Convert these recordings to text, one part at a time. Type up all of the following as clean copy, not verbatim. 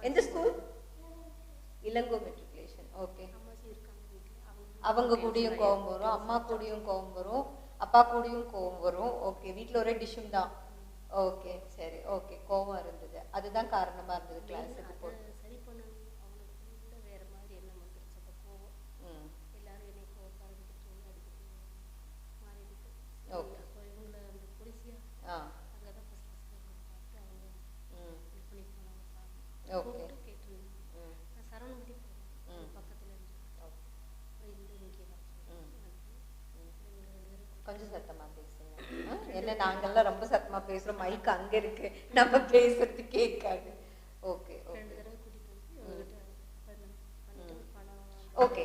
எந்த school? Ilango matriculation. Okay. அவங்க கூடயும் கோவம் வரும், அம்மா கூடயும் கோவம் வரும், அப்பா கூடயும் கோவம் வரும். ஓகே, வீட்டில் ஒரே டிஷ்ஷும் தான். ஓகே சரி, ஓகே, கோவம் இருந்தது, அதுதான் காரணமாக இருந்தது கிளாஸுக்கு போட்டு. சரி பண்ணணும், அவங்களுக்கு வேறு மாதிரி என்ன வந்துருச்சு. அப்போ கோவம் எல்லாரும் என்னை கோவத்தை அடிக்கிட்டு மாறிடுது. அப்போ இவங்கள அந்த போலீஸியா அங்கே தான் ஃபஸ்ட் அவங்க இது பண்ணி போனாங்க. கூப்பிட்டு கேட்டிருந்தேன். நான் சரவணபடி போகிறேன் பக்கத்தில் இருந்து இங்கே கொஞ்சம் சத்தமாக பேசுங்க. என்ன நாங்கள்லாம் ரொம்ப சத்தமாக பேசுகிறோம், மைக் அங்கே இருக்கு, நம்ம பேசுறது கேட்காது. Okay okay.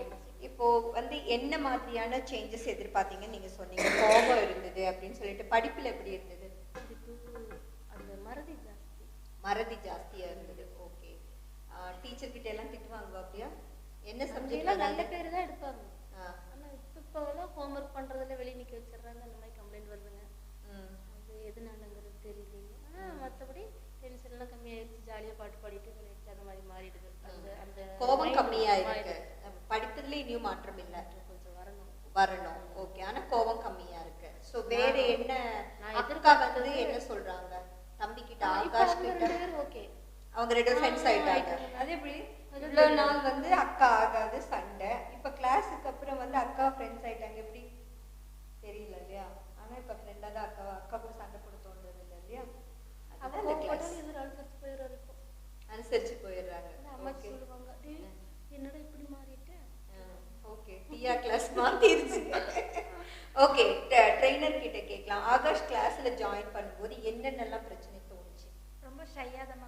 இப்போ வந்து என்ன மாதிரியான சேஞ்சஸ் எதிர்பார்த்தீங்கன்னு நீங்க சொன்னீங்க? கோபம் இருந்தது அப்படின்னு சொல்லிட்டு. படிப்புல எப்படி இருந்தது? அந்த மறதி ஜாஸ்தியா இருந்தது. ஓகே. டீச்சர் கிட்ட எல்லாம் திட்டு வாங்குவா அப்படியா? என்ன சப்ஜெக்ட்ல நல்ல பேர் தான் எடுப்பாங்க. ஆனா இப்போ ஹோம்ஒர்க் பண்றதுல வெளியே நிக்க வச்சிடுறாங்க, அந்த மாதிரி கம்ப்ளைண்ட் வருதுங்க. அது எதுனாலங்கிறது தெரியலைங்க. மற்றபடி டென்ஷன் எல்லாம் கம்மியாயிருச்சு, ஜாலியா பாட்டு பாடிட்டு விளையாட்டு அந்த மாதிரி மாறிடுது. அந்த அந்த கோபம் கம்மியா இருக்கு, படிப்பதுல இனியும் மாற்றம் இல்லை, கொஞ்சம் வரணும். ஓகே, ஆனா கோபம் கம்மியா இருக்கு. சோ வேற என்ன? அக்கா வந்து என்ன சொல்றாங்க? தம்பி கிட்ட, ஆகாஷ் கிட்ட ஓகே, அவங்க ரெண்டு ஃப்ரெண்ட்ஸ் ஆயிட்டாங்க. அதே எப்படி இவ்வளவு நாள் வந்து அக்கா ஆகாது சண்டை, இப்ப கிளாஸுக்கு அப்புறம் வந்து அக்கா ஃப்ரெண்ட்ஸ் ஆயிட்டாங்க, எப்படி தெரியல இல்லையா? ஆனா இப்ப ஃப்ரெண்டா தான் அக்கா கூட சண்டை போட தோன்றது இல்லை இல்லையா? அனுசரிச்சு போயிடுறாங்க. அம்மா சொல்லுவாங்க, என்னடா இப்படி மாறிட்ட. ஓகே, டியா கிளாஸ் மாத்திருச்சு. ஓகே, ட்ரெய்னர் கிட்ட கேட்கலாம். ஆகாஷ் கிளாஸ்ல ஜாயின் பண்ணும்போது என்னென்னலாம் பிரச்சனை தோணுச்சு? ரொம்ப ஷையா தான்